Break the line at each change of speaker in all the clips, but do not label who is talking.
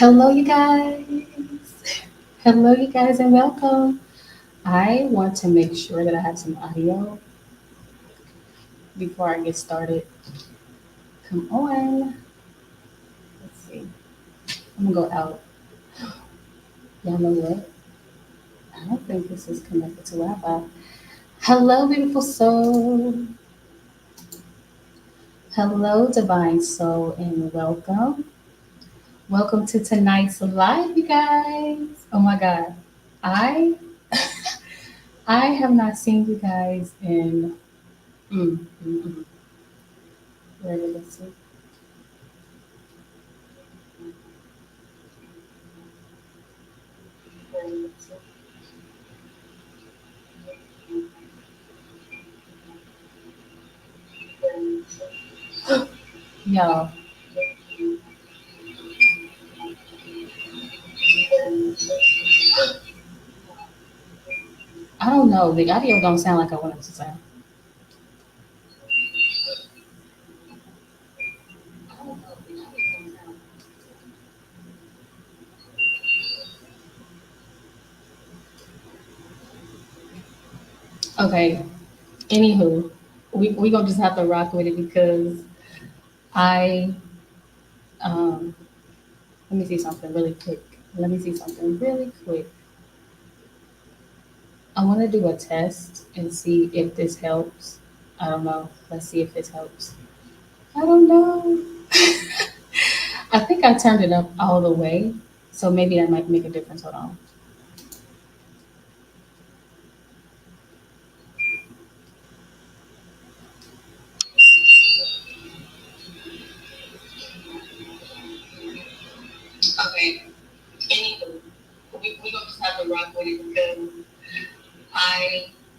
Hello, you guys. Hello, you guys, and welcome. I want to make sure that I have some audio before I get started. Come on. Let's see. I'm gonna go out. Y'all know what? I don't think this is connected to Wi-Fi. Hello, beautiful soul. Hello, divine soul, and welcome. Welcome to tonight's live, you guys. Oh my God, I I have not seen you guys in. Mm, mm, mm. Where did it see? Y'all, I don't know. The audio don't sound like I want it to sound. Okay. Anywho, we gonna just have to rock with it because I let me see something really quick. Let me see something really quick. I want to do a test and see if this helps. I don't know. Let's see if this helps. I don't know. I think I turned it up all the way, so maybe that might make a difference. Hold on. Okay. Anywho, we gonna just have to rock with it because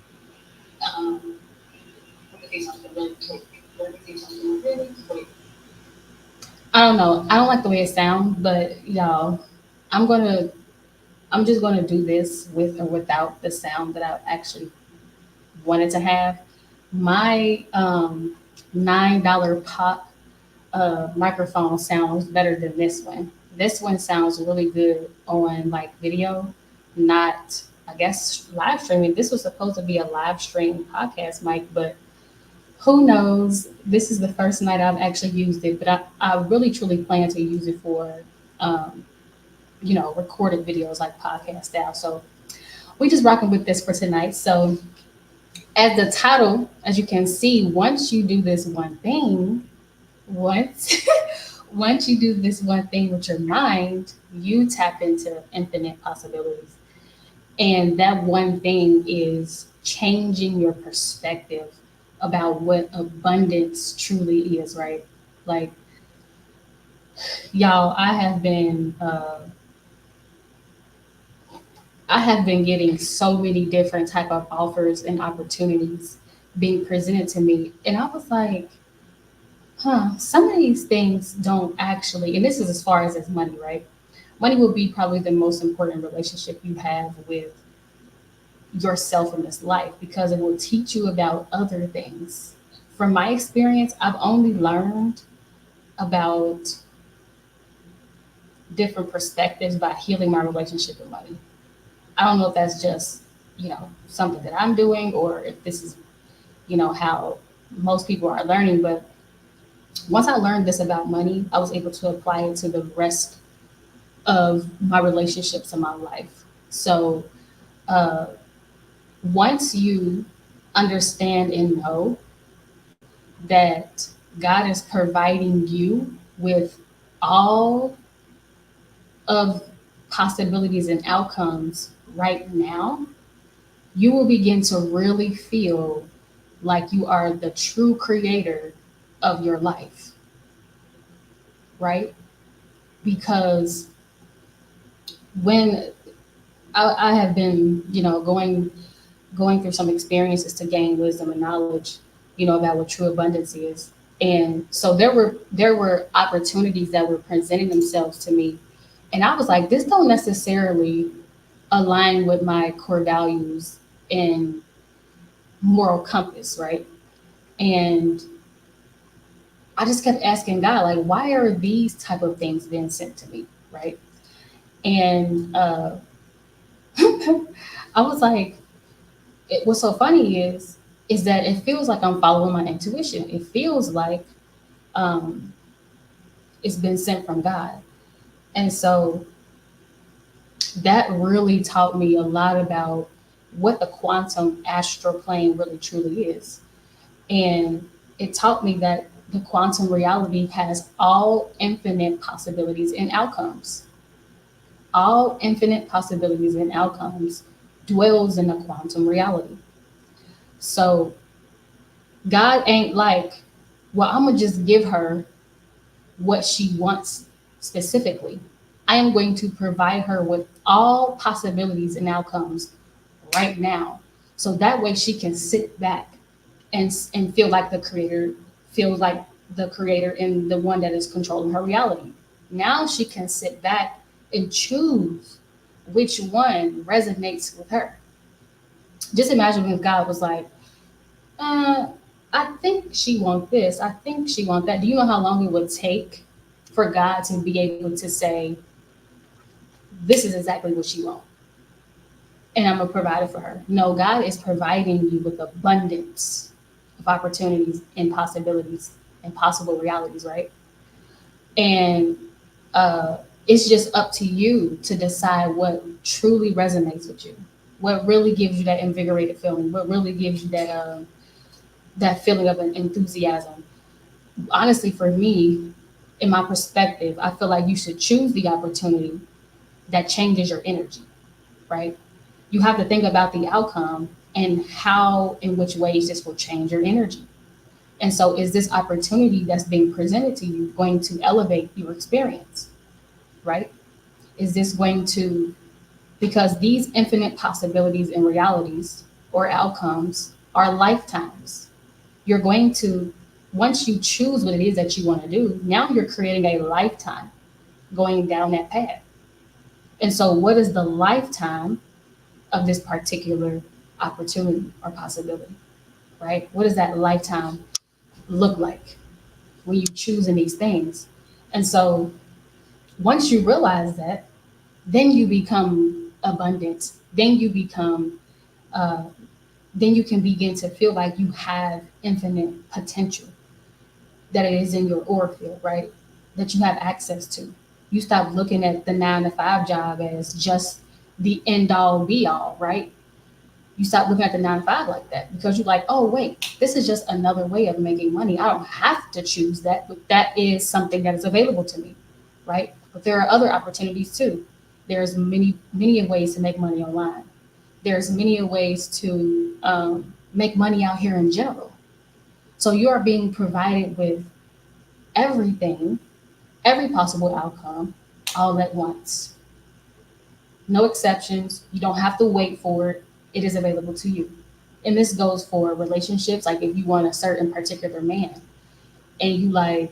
I let me see something really quick. Let me see something really quick. I don't know. I don't like the way it sounds, but y'all, I'm gonna I'm just gonna do this with or without the sound that I actually wanted to have. My $9 pop microphone sounds better than this one. This one sounds really good on like video, not I guess live streaming. This was supposed to be a live stream podcast mic, but who knows? This is the first night I've actually used it, but I really truly plan to use it for um, recorded videos like podcast style. So we just rocking with this for tonight. So as the title, as you can see, once you do this one thing, once once you do this one thing with your mind, you tap into infinite possibilities. And that one thing is changing your perspective about what abundance truly is, right? Like, y'all, I have been getting so many different type of offers and opportunities being presented to me, and I was like, some of these things don't actually, and this is as far as money, right? Money will be probably the most important relationship you have with yourself in this life because it will teach you about other things. From my experience, I've only learned about different perspectives by healing my relationship with money. I don't know if that's just, something that I'm doing or if this is, how most people are learning. But once I learned this about money, I was able to apply it to the rest of my relationships in my life. So uh, once you understand and know that God is providing you with all of possibilities and outcomes right now, you will begin to really feel like you are the true creator of your life, right? Because when I have been, going through some experiences to gain wisdom and knowledge, about what true abundance is. And so there were opportunities that were presenting themselves to me. And I was like, this don't necessarily align with my core values and moral compass, right? And I just kept asking God, like, why are these type of things being sent to me, right? And I was like, what's so funny is that it feels like I'm following my intuition. It feels like um, it's been sent from God. And so that really taught me a lot about what the quantum astral plane really truly is. And it taught me that the quantum reality has all infinite possibilities and outcomes. All infinite possibilities and outcomes dwells in the quantum reality. So God ain't like, well, I'm gonna just give her what she wants specifically. I am going to provide her with all possibilities and outcomes right now. So that way she can sit back and feel like the creator, feel like the creator and the one that is controlling her reality. Now she can sit back and choose which one resonates with her. Just imagine if God was like, uh, I think she wants this. I think she wants that. Do you know how long it would take for God to be able to say, this is exactly what she wants, and I'm gonna provide it for her? No, God is providing you with abundance of opportunities and possibilities and possible realities, right? And uh, it's just up to you to decide what truly resonates with you, what really gives you that invigorated feeling, what really gives you that feeling of an enthusiasm. Honestly, for me, in my perspective, I feel like you should choose the opportunity that changes your energy, right? You have to think about the outcome and how, in which ways this will change your energy. And so, is this opportunity that's being presented to you going to elevate your experience, right? Is this going to, because these infinite possibilities and realities or outcomes are lifetimes. You're going to, once you choose what it is that you want to do, now you're creating a lifetime going down that path. And so, what is the lifetime of this particular opportunity or possibility, right? What does that lifetime look like when you choosing these things? And so, once you realize that, then you become abundant. Then you become, uh, then you can begin to feel like you have infinite potential that it is in your aura field, right? That you have access to. You stop looking at the 9 to 5 job as just the end all be all, right? You stop looking at the 9 to 5 like that because you're like, oh, wait, this is just another way of making money. I don't have to choose that, but that is something that is available to me, right? But there are other opportunities too. There's many ways to make money online. There's many ways to make money out here in general. So you are being provided with everything, every possible outcome, all at once. No exceptions. You don't have to wait for it. It is available to you. And this goes for relationships. Like if you want a certain particular man and you like,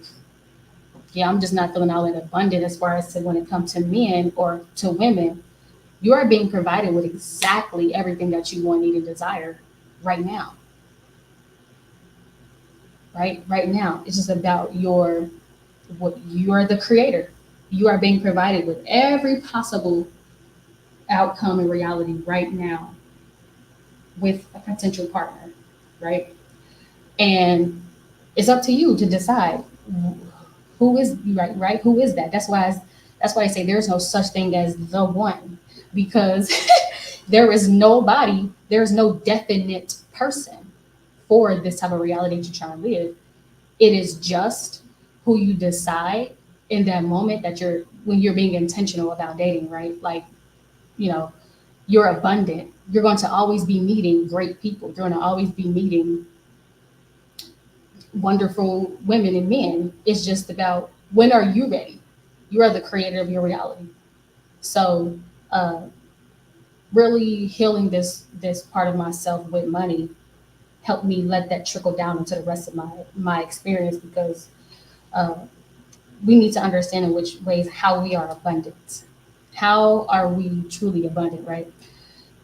yeah, I'm just not feeling all that abundant as far as to when it comes to men or to women, you are being provided with exactly everything that you want, need, and desire right now. Right now. It's just about your what you are the creator. You are being provided with every possible outcome and reality right now with a potential partner, right? And it's up to you to decide who is right. Who is that? That's why I say there's no such thing as the one, because there's no definite person for this type of reality that you're trying to live. It is just who you decide in that moment that you're when you're being intentional about dating, right? Like, you know, you're abundant. You're going to always be meeting great people. You're going to always be meeting wonderful women and men. It's just about when are you ready? You are the creator of your reality. So, uh, really healing this part of myself with money helped me let that trickle down into the rest of my experience because uh, we need to understand in which ways how we are abundant. How are we truly abundant, right?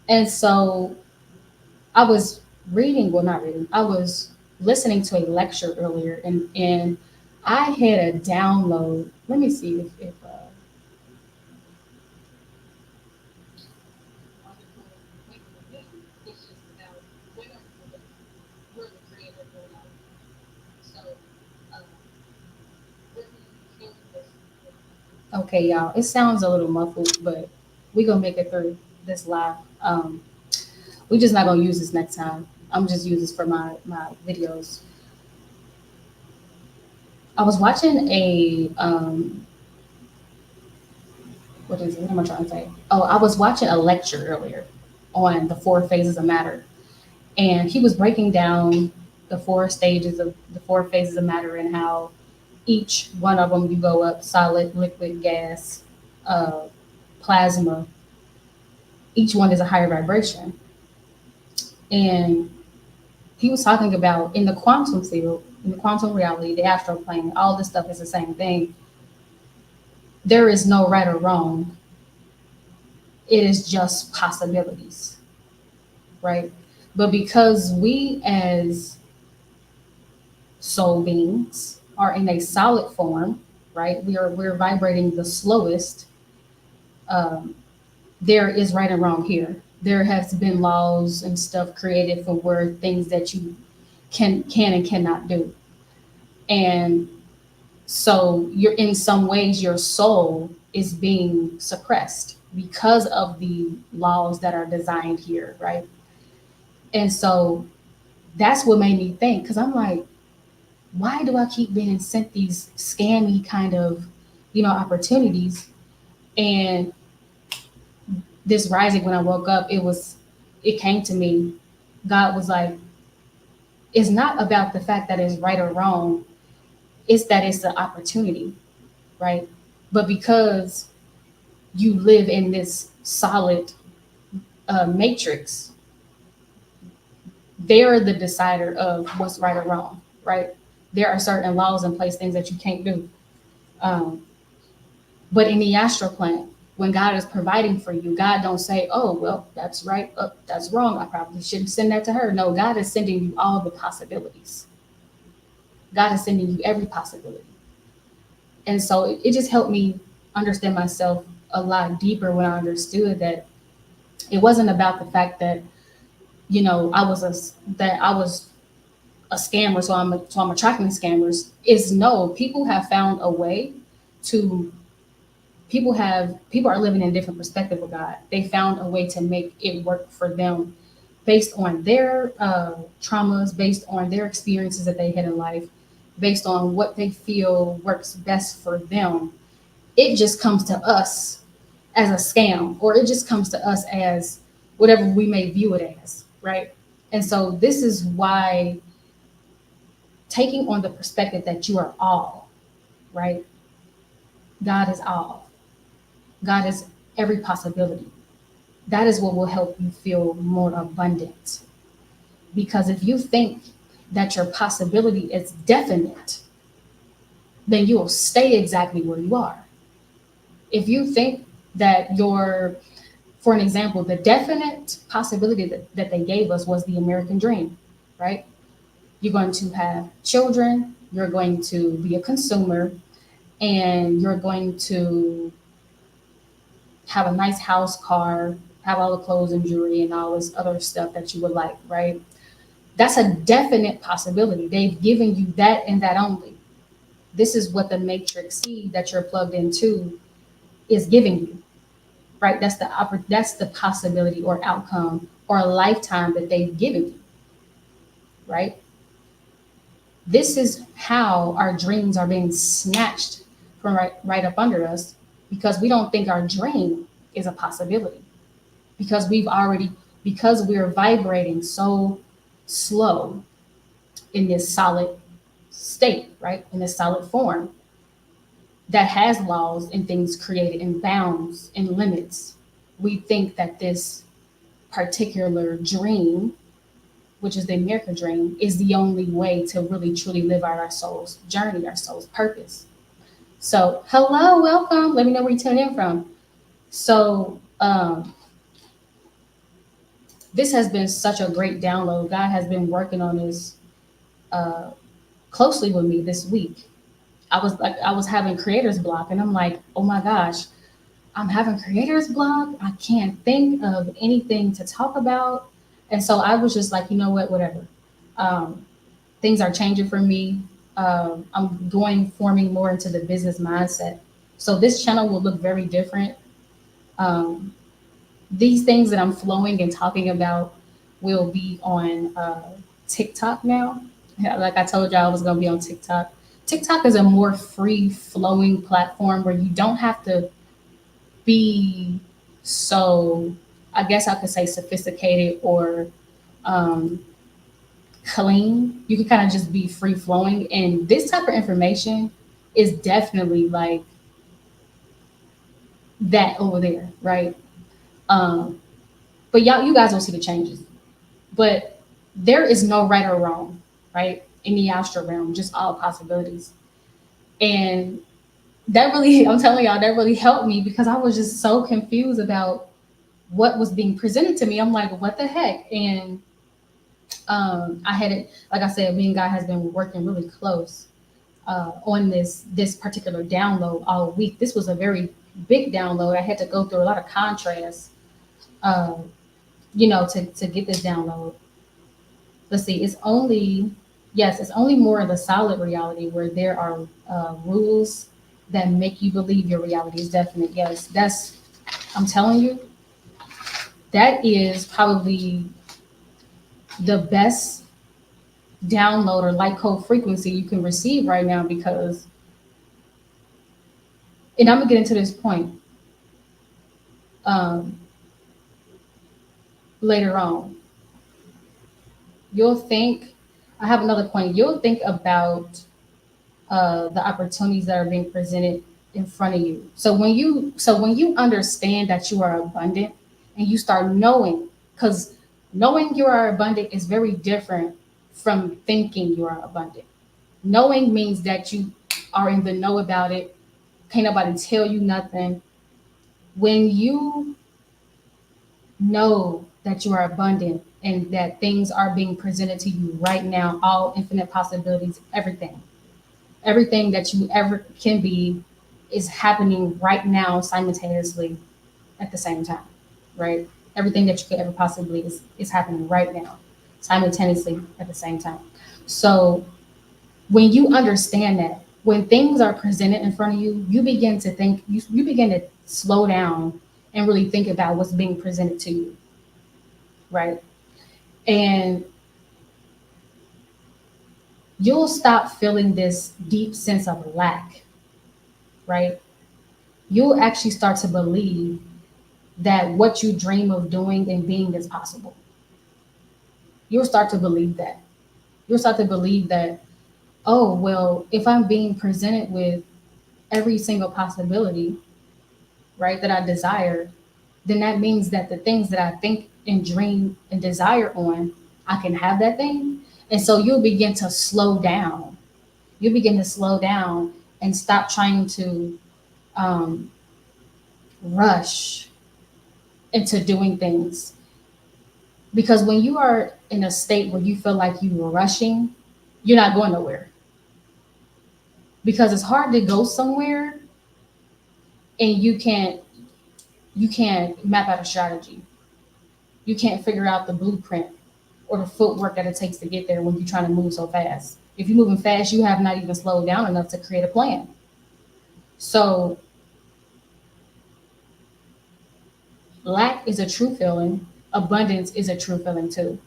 And so I was reading, well, not reading, I was listening to a lecture earlier and I had a download. Let me see if Okay, y'all. It sounds a little muffled, but we gonna make it through this live. We just not gonna use this next time. I'm just use this for my videos. I was watching a what is it? What am I trying to say? Oh, I was watching a lecture earlier on the four phases of matter, and he was breaking down the four phases of matter and how each one of them you go up solid, liquid, gas, uh, plasma. Each one is a higher vibration, and he was talking about in the quantum field, in the quantum reality, the astral plane, all this stuff is the same thing. There is no right or wrong. It is just possibilities, right? But because we as soul beings are in a solid form, right? We're vibrating the slowest. Um, there is right and wrong here. There has been laws and stuff created for where things that you can and cannot do, and so you're in some ways your soul is being suppressed because of the laws that are designed here, right? And so that's what made me think, because I'm like, why do I keep being sent these scammy kind of, opportunities? And this rising, when I woke up, it came to me. God was like, it's not about the fact that it's right or wrong, it's that it's an opportunity, right? But because you live in this solid matrix, they're the decider of what's right or wrong, right? There are certain laws in place, things that you can't do. Um, but in the astral plane, when God is providing for you, God don't say, "Oh, well, that's right, that's wrong. I probably shouldn't send that to her." No, God is sending you all the possibilities. God is sending you every possibility, and so it just helped me understand myself a lot deeper when I understood that it wasn't about the fact that I was a scammer, so I'm attracting scammers. Is no, people have found a way to people are living in a different perspective of God. They found a way to make it work for them based on their traumas, based on their experiences that they had in life, based on what they feel works best for them. It just comes to us as a scam, or it just comes to us as whatever we may view it as, right? And so this is why taking on the perspective that you are all, right? God is all. God is every possibility. That is what will help you feel more abundant. Because if you think that your possibility is definite, then you will stay exactly where you are. If you think that for an example, the definite possibility that they gave us was the American dream, right? You're going to have children, you're going to be a consumer, and you're going to have a nice house, car, have all the clothes and jewelry and all this other stuff that you would like, right? That's a definite possibility. They've given you that and that only. This is what the matrix seed that you're plugged into is giving you, right? That's the possibility or outcome or a lifetime that they've given you, right? This is how our dreams are being snatched from right up under us, because we don't think our dream is a possibility, because because we're vibrating so slow in this solid state, right? In this solid form that has laws and things created and bounds and limits. We think that this particular dream, which is the American dream, is the only way to really truly live out our soul's journey, our soul's purpose. So, hello, welcome. Let me know where you tune in from. So, this has been such a great download. God has been working on this uh, closely with me this week. I was having creator's block, and I'm like, oh my gosh, I'm having creator's block. I can't think of anything to talk about. And so I was just like, you know what, whatever. Um, Things are changing for me. I'm forming more into the business mindset. So this channel will look very different. Um, these things that I'm flowing and talking about will be on TikTok now. Yeah, like I told y'all, I was going to be on TikTok. TikTok is a more free flowing platform where you don't have to be so, I guess I could say, sophisticated or um, clean. You can kind of just be free flowing. And this type of information is definitely like that over there, right? Um, but y'all, you guys will see the changes. But there is no right or wrong, right? In the astral realm, just all possibilities. And that really, I'm telling y'all, that really helped me because I was just so confused about what was being presented to me. I'm like, what the heck? And I had it, like I said, me and Guy has been working really close on this particular download all week. This was a very big download. I had to go through a lot of contrast, uh, to get this download. Let's see, it's only more of the solid reality where there are rules that make you believe your reality is definite. Yes, I'm telling you, that is probably the best download or light code frequency you can receive right now because, and I'm gonna get into this point um, later on. You'll think, I have another point, you'll think about the opportunities that are being presented in front of you. So when you understand that you are abundant and you start knowing, because knowing you are abundant is very different from thinking you are abundant. Knowing means that you are in the know about it. Can't nobody tell you nothing. When you know that you are abundant and that things are being presented to you right now, all infinite possibilities, everything that you ever can be is happening right now simultaneously at the same time, right? Everything that you could ever possibly is happening right now simultaneously at the same time. So when you understand that, when things are presented in front of you, you begin to think, you begin to slow down and really think about what's being presented to you, right? And you'll stop feeling this deep sense of lack, right? You'll actually start to believe that what you dream of doing and being is possible. You'll start to believe that. You'll start to believe that, oh, well, if I'm being presented with every single possibility, right, that I desire, then that means that the things that I think and dream and desire on, I can have that thing. And so you'll begin to slow down. You begin to slow down and stop trying to um, rush into doing things. Because when you are in a state where you feel like you are rushing, you're not going nowhere. Because it's hard to go somewhere and you can't map out a strategy. You can't figure out the blueprint or the footwork that it takes to get there when you're trying to move so fast. If you're moving fast, you have not even slowed down enough to create a plan. So lack is a true feeling. Abundance is a true feeling too.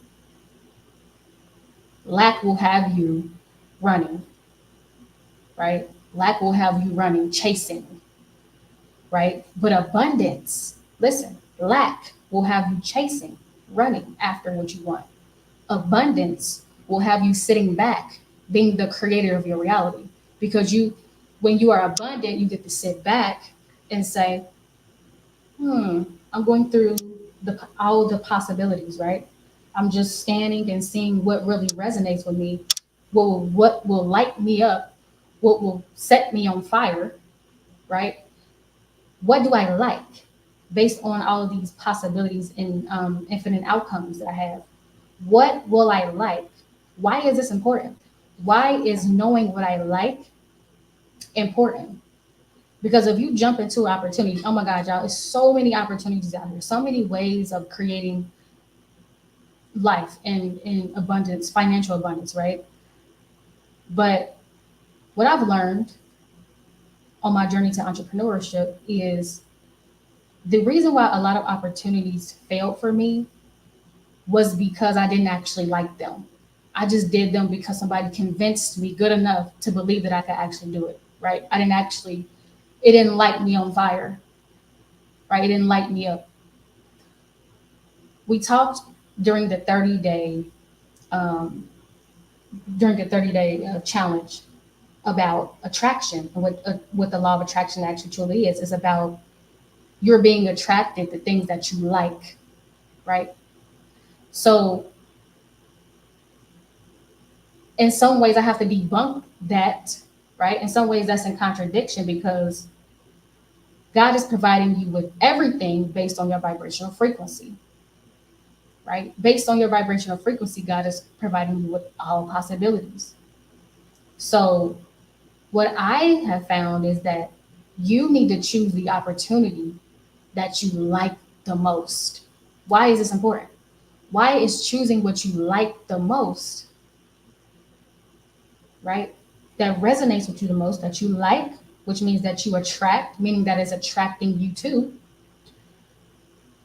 Lack will have you running, right? Lack will have you running, chasing, right? But abundance, listen, lack will have you chasing, running after what you want. Abundance will have you sitting back, being the creator of your reality. Because when you are abundant, you get to sit back and say, I'm going through all the possibilities, right? I'm just scanning and seeing what really resonates with me, what will light me up, what will set me on fire, right? What do I like based on all of these possibilities and infinite outcomes that I have? What will I like? Why is this important? Why is knowing what I like important? Because if you jump into opportunities, oh my God, y'all, there's so many opportunities out here, so many ways of creating life and in abundance, financial abundance, right? But what I've learned on my journey to entrepreneurship is the reason why a lot of opportunities failed for me was because I didn't actually like them. I just did them because somebody convinced me good enough to believe that I could actually do it, right? It didn't light me on fire, right? It didn't light me up. We talked during the 30 day, um, during the 30-day challenge about attraction and what the law of attraction actually truly is about you're being attracted to things that you like, right? So in some ways I have to debunk that, right? In some ways that's in contradiction because God is providing you with everything based on your vibrational frequency, right? Based on your vibrational frequency, God is providing you with all possibilities. So what I have found is that you need to choose the opportunity that you like the most. Why is this important? Why is choosing what you like the most, right? That resonates with you the most, that you like, which means that you attract, meaning that it's attracting you too.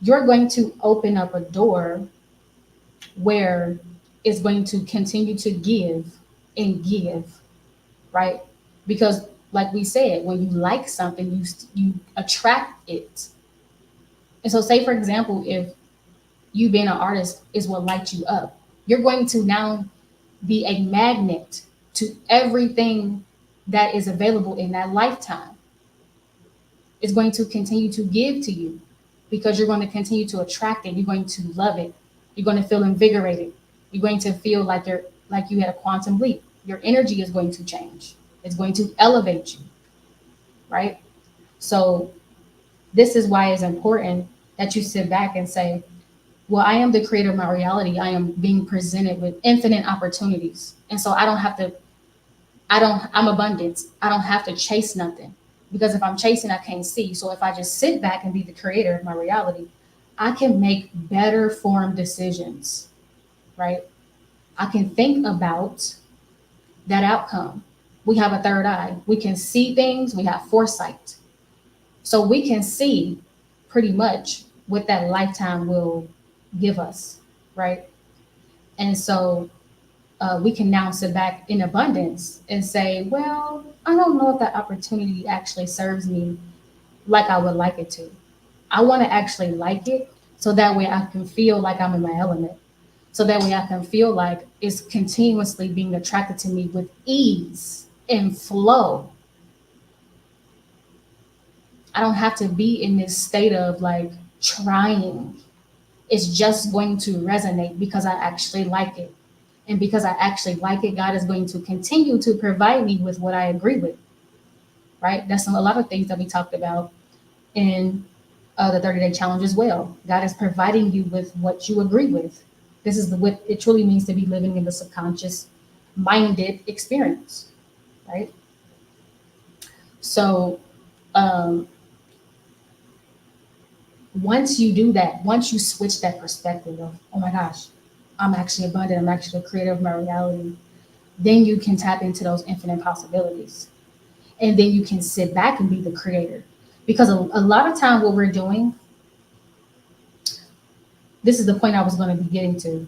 You're going to open up a door where it's going to continue to give and give, right? Because like we said, when you like something, you attract it. And so say for example, if you being an artist is what lights you up, you're going to now be a magnet to everything that is available in that lifetime. It's going to continue to give to you because you're going to continue to attract it. You're going to love it. You're going to feel invigorated. You're going to feel like you had a quantum leap. Your energy is going to change. It's going to elevate you, right? So this is why it's important that you sit back and say, well, I am the creator of my reality. I am being presented with infinite opportunities. And so I'm abundance. I don't have to chase nothing because if I'm chasing, I can't see. So if I just sit back and be the creator of my reality, I can make better formed decisions, right? I can think about that outcome. We have a third eye. We can see things. We have foresight. So we can see pretty much what that lifetime will give us, right? And so we can now sit back in abundance and say, well, I don't know if that opportunity actually serves me like I would like it to. I want to actually like it so that way I can feel like I'm in my element. So that way I can feel like it's continuously being attracted to me with ease and flow. I don't have to be in this state of like trying. It's just going to resonate because I actually like it. And because I actually like it, God is going to continue to provide me with what I agree with, right? That's a lot of things that we talked about in the 30-day challenge as well. God is providing you with what you agree with. This is what it truly means to be living in the subconscious minded experience, right? So um, once you do that, once you switch that perspective of, oh my gosh, I'm actually abundant, I'm actually the creator of my reality, then you can tap into those infinite possibilities. And then you can sit back and be the creator. Because a lot of time what we're doing, this is the point I was going to be getting to,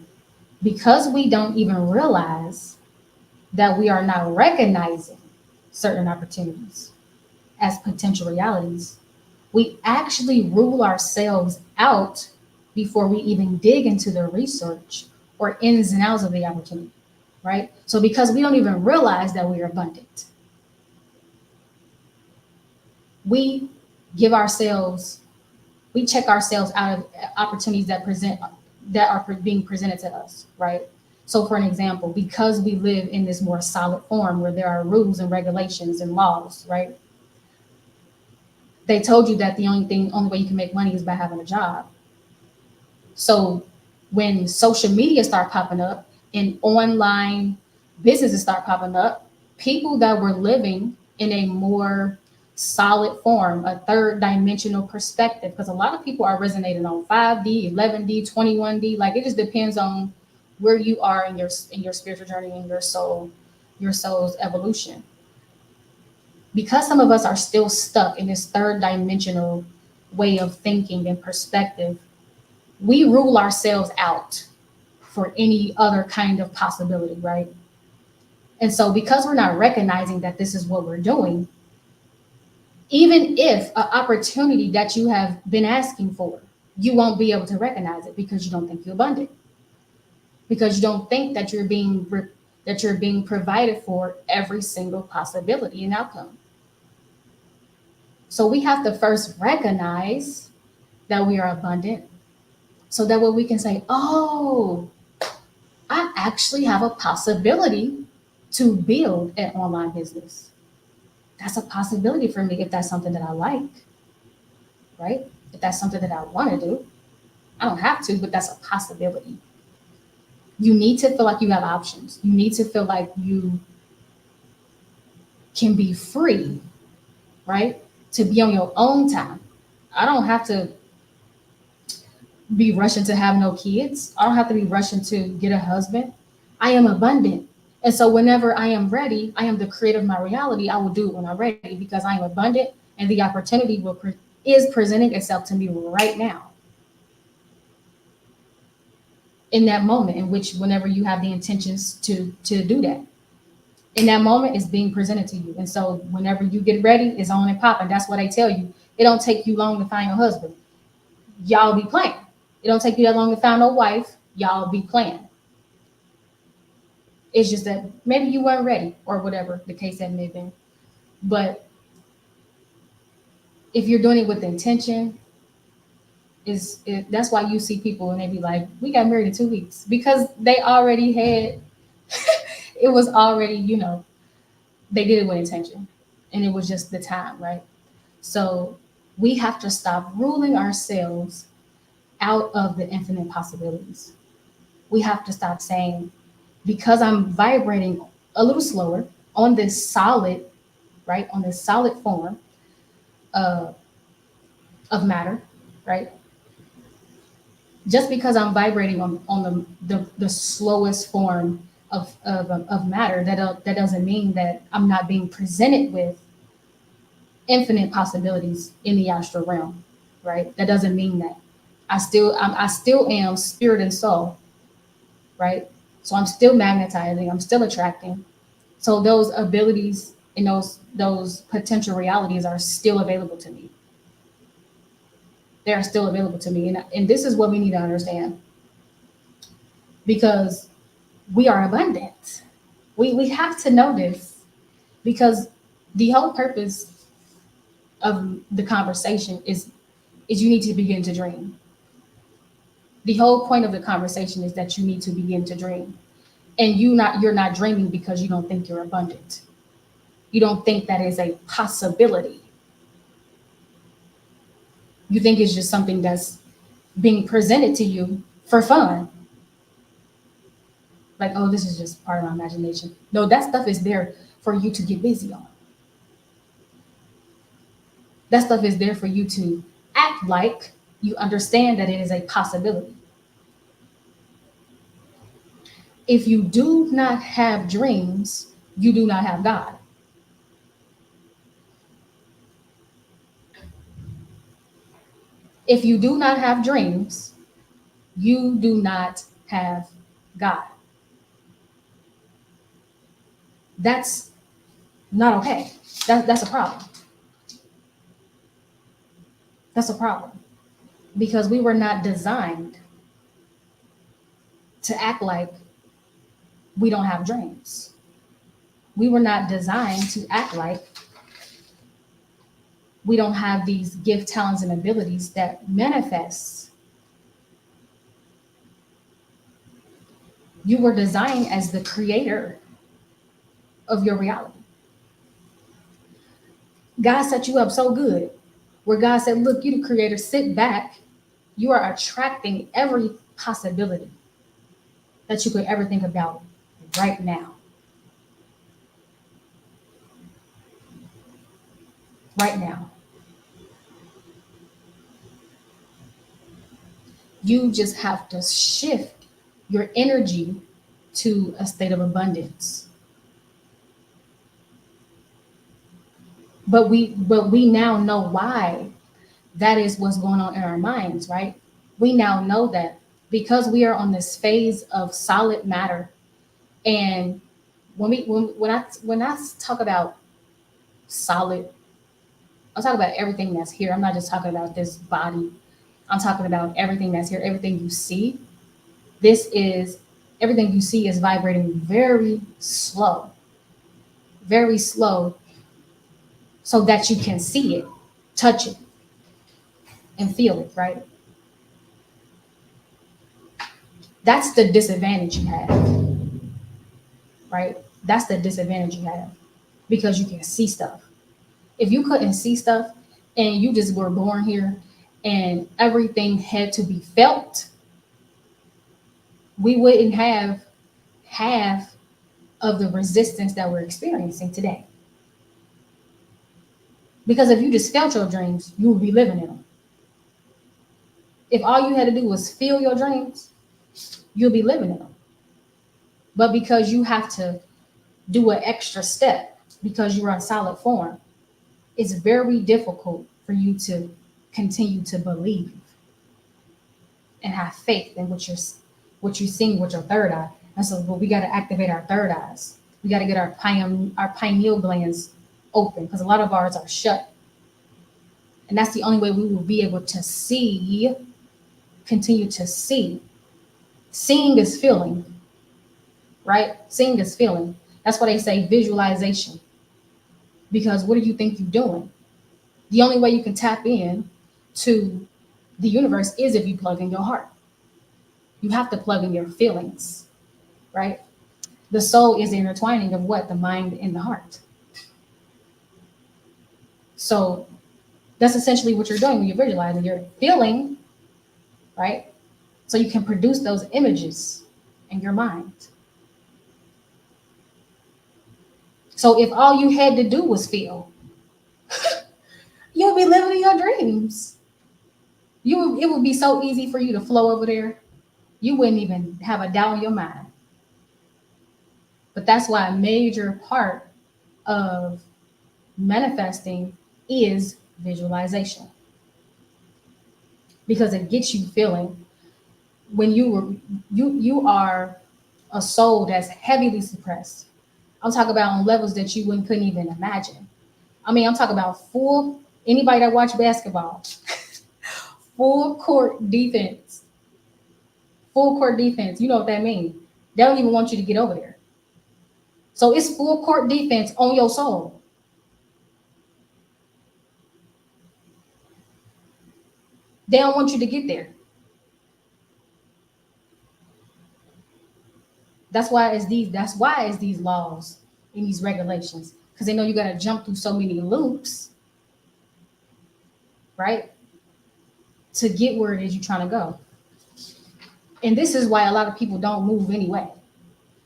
because we don't even realize that we are not recognizing certain opportunities as potential realities, we actually rule ourselves out before we even dig into the research or ins and outs of the opportunity, right? So because we don't even realize that we are abundant, we give ourselves, we check ourselves out of opportunities that are being presented to us, right? So for an example, because we live in this more solid form where there are rules and regulations and laws, right? They told you that the only way you can make money is by having a job. So when social media start popping up and online businesses start popping up, people that were living in a more solid form, a third dimensional perspective, because a lot of people are resonating on 5D, 11D, 21D. Like it just depends on where you are in your spiritual journey and your soul's evolution. Because some of us are still stuck in this third dimensional way of thinking and perspective, we rule ourselves out for any other kind of possibility, right? And so, because we're not recognizing that this is what we're doing, even if an opportunity that you have been asking for, you won't be able to recognize it because you don't think you're abundant, because you don't think that you're being provided for every single possibility and outcome. So we have to first recognize that we are abundant, so that way we can say, oh, I actually have a possibility to build an online business. That's a possibility for me if that's something that I like, right? If that's something that I want to do. I don't have to, but that's a possibility. You need to feel like you have options. You need to feel like you can be free, right? To be on your own time. I don't have to be rushing to have no kids. I don't have to be rushing to get a husband. I am abundant. And so whenever I am ready, I am the creator of my reality. I will do it when I'm ready because I am abundant and the opportunity is presenting itself to me right now. In that moment in which whenever you have the intentions to do that. In that moment it's being presented to you. And so whenever you get ready, it's on and popping. That's what I tell you. It don't take you long to find a husband. Y'all be playing. It don't take you that long to find a wife. Y'all be playing. It's just that maybe you weren't ready or whatever the case that may have been. But if you're doing it with intention, that's why you see people and they be like, we got married in 2 weeks because they already had, it was already, they did it with intention and it was just the time, right? So we have to stop ruling ourselves out of the infinite possibilities. We have to stop saying, because I'm vibrating a little slower on this solid, right, on this solid form uh, of matter, right? Just because I'm vibrating on the slowest form of matter, that doesn't mean that I'm not being presented with infinite possibilities in the astral realm, right? That doesn't mean that. I still am spirit and soul, right? So I'm still magnetizing, I'm still attracting. So those abilities and those potential realities are still available to me. They are still available to me. And this is what we need to understand, because we are abundant. We have to know this, because the whole purpose of the conversation is you need to begin to dream. The whole point of the conversation is that you need to begin to dream. And you're not dreaming because you don't think you're abundant. You don't think that is a possibility. You think it's just something that's being presented to you for fun. Like, oh, this is just part of my imagination. No, that stuff is there for you to get busy on. That stuff is there for you to act like you understand that it is a possibility. If you do not have dreams, you do not have God. If you do not have dreams, you do not have God. That's not okay. That's a problem. That's a problem. Because we were not designed to act like we don't have dreams. We were not designed to act like we don't have these gift, talents, and abilities that manifest. You were designed as the creator of your reality. God set you up so good, where God said, look, you the creator, sit back. You are attracting every possibility that you could ever think about right now. Right now. You just have to shift your energy to a state of abundance. But we now know why that is what's going on in our minds, right? We now know that because we are on this phase of solid matter. And when I talk about solid, I'm talking about everything that's here. I'm not just talking about this body. I'm talking about everything that's here, everything you see. This is everything you see is vibrating very slow, so that you can see it, touch it, and feel it, right? That's the disadvantage you have, right? That's the disadvantage you have because you can see stuff. If you couldn't see stuff and you just were born here and everything had to be felt, we wouldn't have half of the resistance that we're experiencing today. Because if you just felt your dreams, you would be living in them. If all you had to do was feel your dreams, you'll be living in them. But because you have to do an extra step because you're on solid form, it's very difficult for you to continue to believe and have faith in what you're seeing with your third eye. And so, well, we got to activate our third eyes. We got to get our pineal glands open because a lot of ours are shut. And that's the only way we will be able to see, continue to see. Seeing is feeling, right? Seeing is feeling. That's why they say visualization. Because what do you think you're doing? The only way you can tap in to the universe is if you plug in your heart. You have to plug in your feelings, right? The soul is the intertwining of what? The mind and the heart. So that's essentially what you're doing when you're visualizing. You're feeling, right? So you can produce those images in your mind. So if all you had to do was feel, you'll be living in your dreams. It would be so easy for you to flow over there. You wouldn't even have a doubt in your mind. But that's why a major part of manifesting is visualization. Because it gets you feeling when you are a soul that's heavily suppressed. I'm talking about on levels that you couldn't even imagine. I mean, I'm talking about anybody that watch basketball, full court defense. Full court defense. You know what that means. They don't even want you to get over there. So it's full court defense on your soul. They don't want you to get there. That's why it's these laws and these regulations. Because they know you gotta jump through so many loops, right? To get where it is you're trying to go. And this is why a lot of people don't move anyway.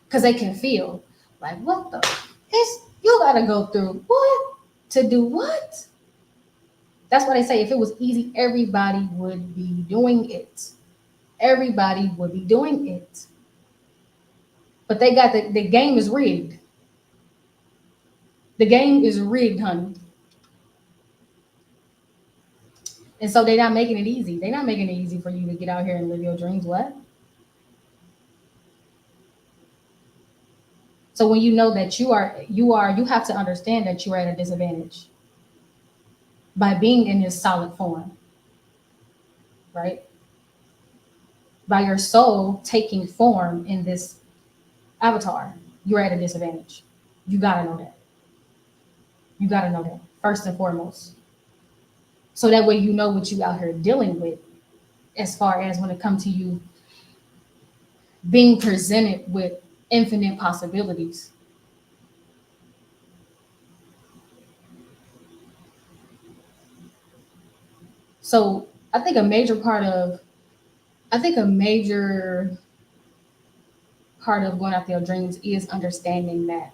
Because they can feel like, what the? You gotta go through what? To do what? That's why they say if it was easy, everybody would be doing it. Everybody would be doing it. But they got the game is rigged. The game is rigged, honey. And so they're not making it easy. They're not making it easy for you to get out here and live your dreams. What? So when you know that you have to understand that you are at a disadvantage by being in this solid form, right? By your soul taking form in this avatar, you're at a disadvantage. You gotta know that. You gotta know that first and foremost. So that way you know what you out here dealing with as far as when it comes to you being presented with infinite possibilities. So I think a major part of going after your dreams is understanding that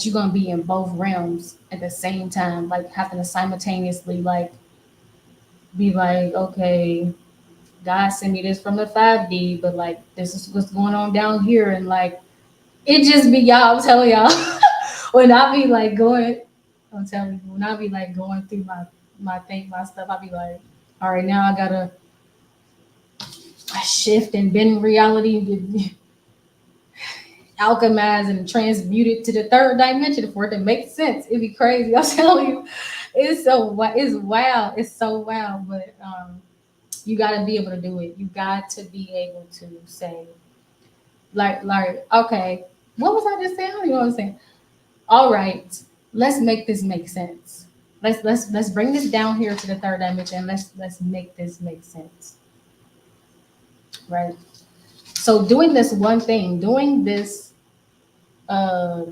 you're gonna be in both realms at the same time, like having to simultaneously like be like, okay, God sent me this from the 5D, but like this is what's going on down here, and like it just be y'all. I'm telling y'all, When I be like going, I'm telling you, when I be like going through my stuff, I be like, all right, now I gotta shift and bend reality, alchemize and transmute it to the third dimension for it to make sense. It'd be crazy. I'm telling you, it's wild. It's so wild, but you got to be able to do it. You got to be able to say, like, okay, what was I just saying? I don't even know what I was saying. All right, let's make this make sense. Let's bring this down here to the third dimension. Let's make this make sense, right? So doing this one thing, doing this, uh,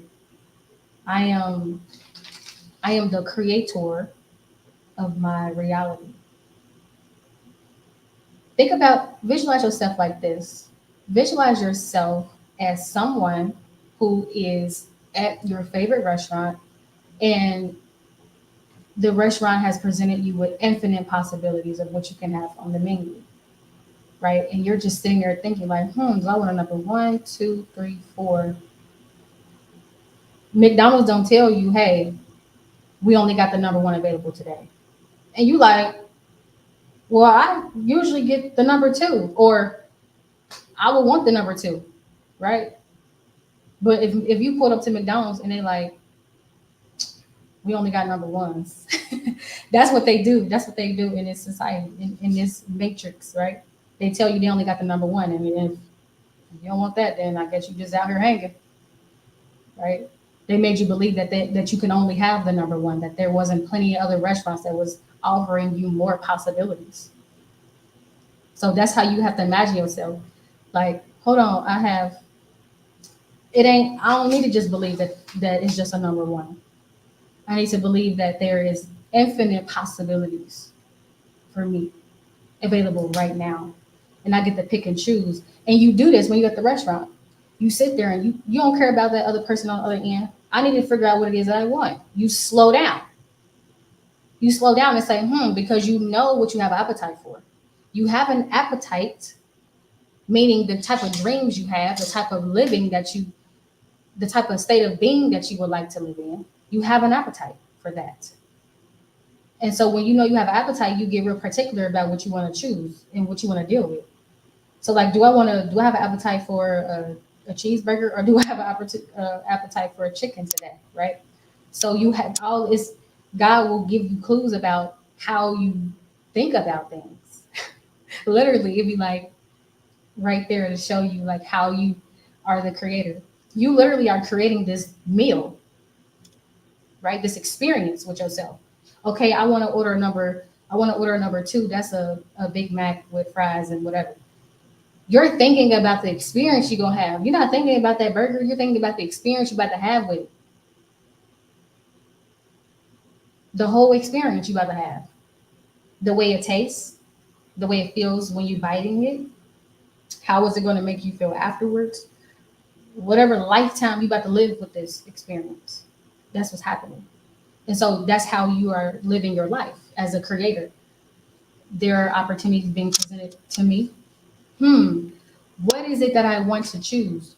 I am I am the creator of my reality. Think about, visualize yourself like this. Visualize yourself as someone who is at your favorite restaurant, and the restaurant has presented you with infinite possibilities of what you can have on the menu, right? And you're just sitting there thinking like, do I want a number one, two, three, four? McDonald's don't tell you, hey, we only got the number one available today. And you like, well, I usually get the number two, or I would want the number two, right? But if you pulled up to McDonald's and they like, we only got number ones. That's what they do. That's what they do in this society, in this matrix, right? They tell you they only got the number one. And if you don't want that, then I guess you just out here hanging, right? They made you believe that you can only have the number one, that there wasn't plenty of other restaurants that was offering you more possibilities. So that's how you have to imagine yourself. Like, hold on, I don't need to just believe that it's just a number one. I need to believe that there is infinite possibilities for me available right now. And I get to pick and choose. And you do this when you're at the restaurant. You sit there and you don't care about that other person on the other end. I need to figure out what it is that I want. You slow down. You slow down and say, because you know what you have appetite for. You have an appetite, meaning the type of dreams you have, the type of living the type of state of being that you would like to live in. You have an appetite for that. And so when you know you have an appetite, you get real particular about what you want to choose and what you want to deal with. So like, do I have an appetite for a cheeseburger, or do I have an appetite for a chicken today? Right. So you have all this, God will give you clues about how you think about things. Literally, it'd be like right there to show you like how you are the creator. You literally are creating this meal, right? This experience with yourself. Okay, I want to order a number two. That's a Big Mac with fries and whatever. You're thinking about the experience you're gonna have. You're not thinking about that burger, you're thinking about the experience you're about to have with it. The whole experience you're about to have. The way it tastes, the way it feels when you're biting it. How is it going to make you feel afterwards? Whatever lifetime you about to live with this experience, that's what's happening. And so that's how you are living your life as a creator. There are opportunities being presented to me. What is it that I want to choose?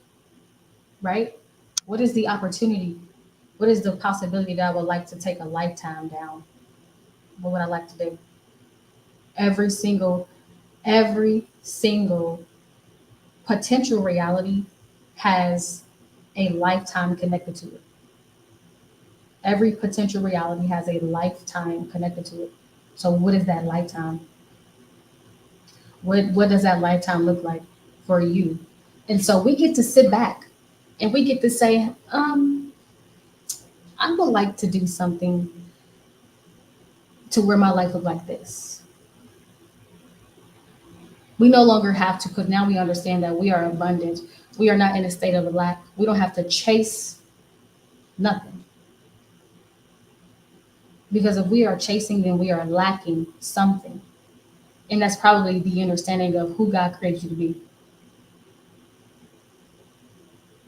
Right? What is the opportunity? What is the possibility that I would like to take a lifetime down? What would I like to do? Every single potential reality has a lifetime connected to it. Every potential reality has a lifetime connected to it. So what is that lifetime? What does that lifetime look like for you? And so we get to sit back and we get to say, I would like to do something to where my life look like this. We no longer have to, because now we understand that we are abundant. We are not in a state of lack. We don't have to chase nothing. Because if we are chasing, then we are lacking something. And that's probably the understanding of who God created you to be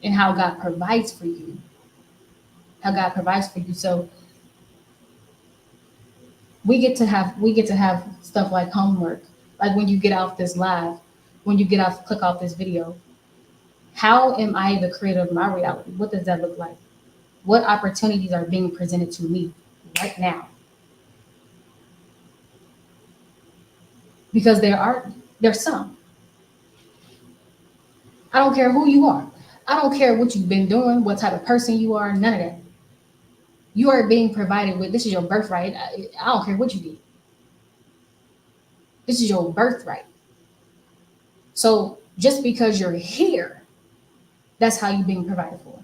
and how God provides for you. How God provides for you. So we get to have stuff like homework. Like when you get off this live, click off this video. How am I the creator of my reality? What does that look like? What opportunities are being presented to me right now? Because there's some. I don't care who you are. I don't care what you've been doing, what type of person you are, none of that. You are being provided with, this is your birthright. I don't care what you did. This is your birthright. So just because you're here, that's how you're being provided for,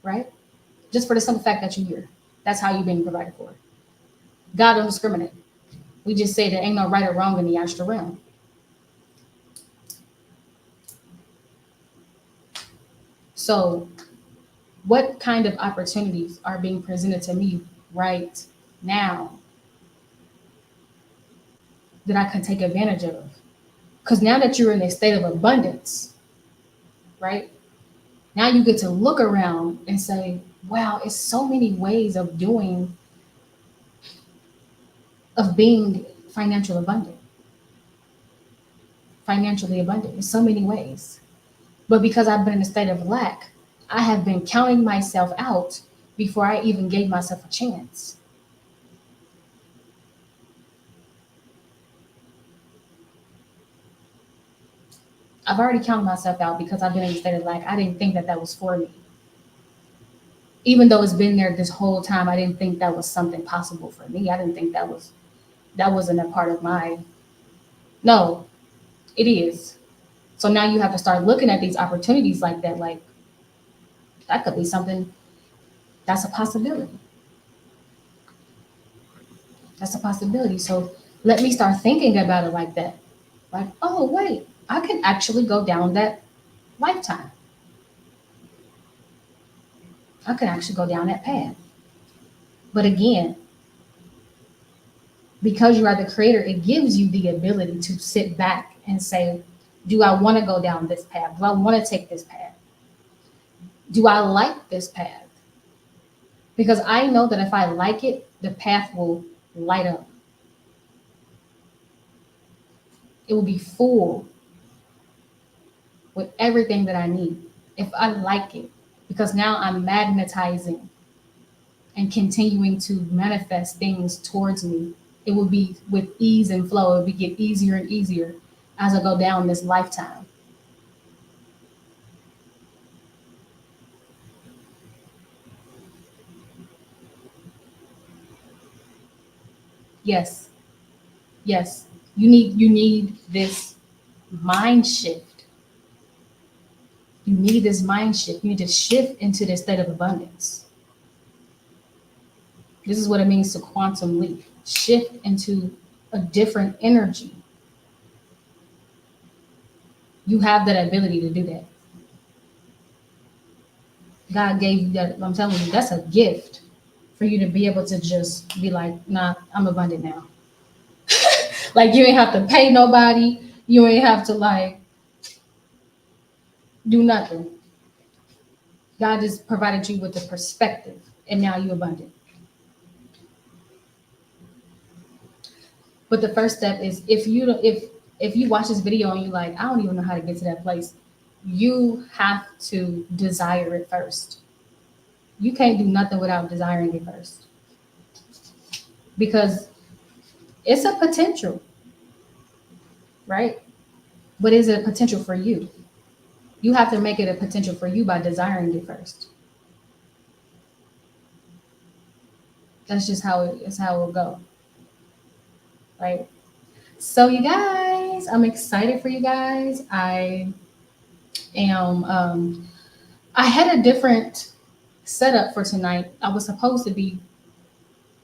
right? Just for the simple fact that you're here, that's how you're being provided for. God don't discriminate. We just say there ain't no right or wrong in the astral realm. So what kind of opportunities are being presented to me right now that I can take advantage of? Because now that you're in a state of abundance, right? Now you get to look around and say, wow, it's so many ways of being financially abundant. Financially abundant in so many ways. But because I've been in a state of lack, I have been counting myself out before I even gave myself a chance. I've already counted myself out because I've been in a state of lack. I didn't think that that was for me. Even though it's been there this whole time, I didn't think that was something possible for me. I didn't think that wasn't a part of my, no, it is. So now you have to start looking at these opportunities like that, like that could be something, that's a possibility. That's a possibility. So let me start thinking about it like that. Like, oh, wait, I can actually go down that lifetime. I can actually go down that path. But again, because you are the creator, it gives you the ability to sit back and say, do I want to go down this path? Do I want to take this path? Do I like this path? Because I know that if I like it, the path will light up. It will be full with everything that I need if I like it. Because now I'm magnetizing and continuing to manifest things towards me. It will be with ease and flow. It will get easier and easier as I go down this lifetime. Yes, yes. You need this mind shift. You need this mind shift. You need to shift into this state of abundance. This is what it means to quantum leap. Shift into a different energy. You have that ability to do that. God gave you that. I'm telling you, that's a gift for you to be able to just be like, nah, I'm abundant now. Like you ain't have to pay nobody. You ain't have to like do nothing. God just provided you with the perspective, and now you're abundant. But the first step is if you watch this video and you're like, I don't even know how to get to that place, you have to desire it first. You can't do nothing without desiring it first. Because it's a potential, right? But is it a potential for you? You have to make it a potential for you by desiring it first. That's just how it will go. Right? So you guys, I'm excited for you guys. I am I had a different setup for tonight. I was supposed to be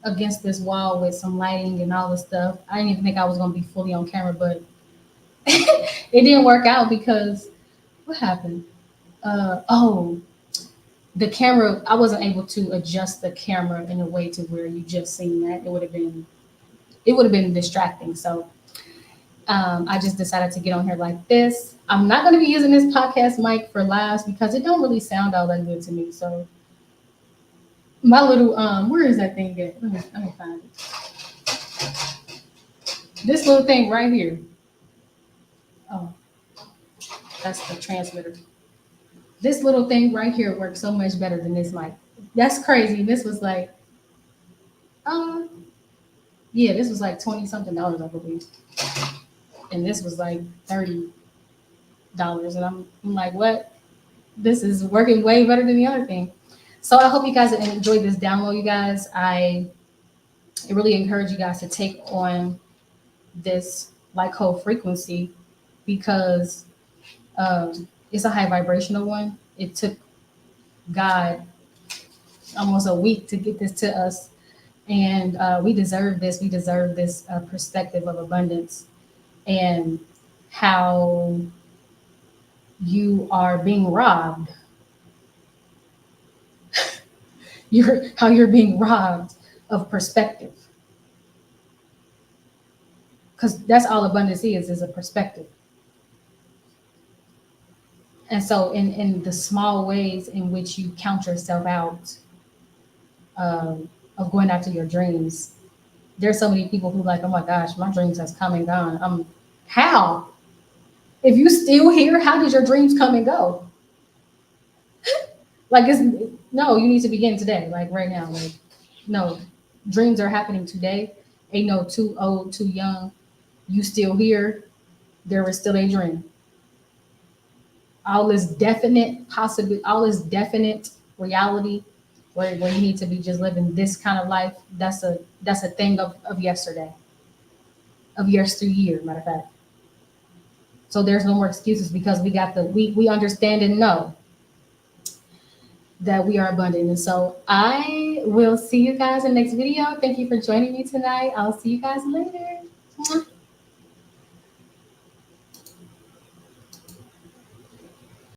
against this wall with some lighting and all this stuff. I didn't even think I was gonna be fully on camera, but it didn't work out because what happened? Oh, the camera, I wasn't able to adjust the camera in a way to where you just seen that. It would have been distracting. So I just decided to get on here like this. I'm not going to be using this podcast mic for lives because it don't really sound all that good to me. So my little where is that thing at? Let me find it. This little thing right here. Oh, that's the transmitter. This little thing right here works so much better than this mic. That's crazy. This was like, um, yeah, this was like 20 something dollars, I believe. And this was like $30. And I'm like, what? This is working way better than the other thing. So I hope you guys enjoyed this download, you guys. I really encourage you guys to take on this Lyco frequency because it's a high vibrational one. It took God almost a week to get this to us. And we deserve this. We deserve this perspective of abundance and how you are being robbed. You're being robbed of perspective. Because that's all abundance is a perspective. And so in the small ways in which you count yourself out of going after your dreams, there's so many people who like, oh my gosh, my dreams has come and gone. How? If you still here, how did your dreams come and go? Like no, you need to begin today, like right now. Like, no, dreams are happening today. Ain't no too old, too young. You still here, there is still a dream. All is definite, possibly all is definite reality where you need to be just living this kind of life. That's a thing of yesterday, of yesteryear, matter of fact. So there's no more excuses because we understand and know that we are abundant. And so I will see you guys in the next video. Thank you for joining me tonight. I'll see you guys later.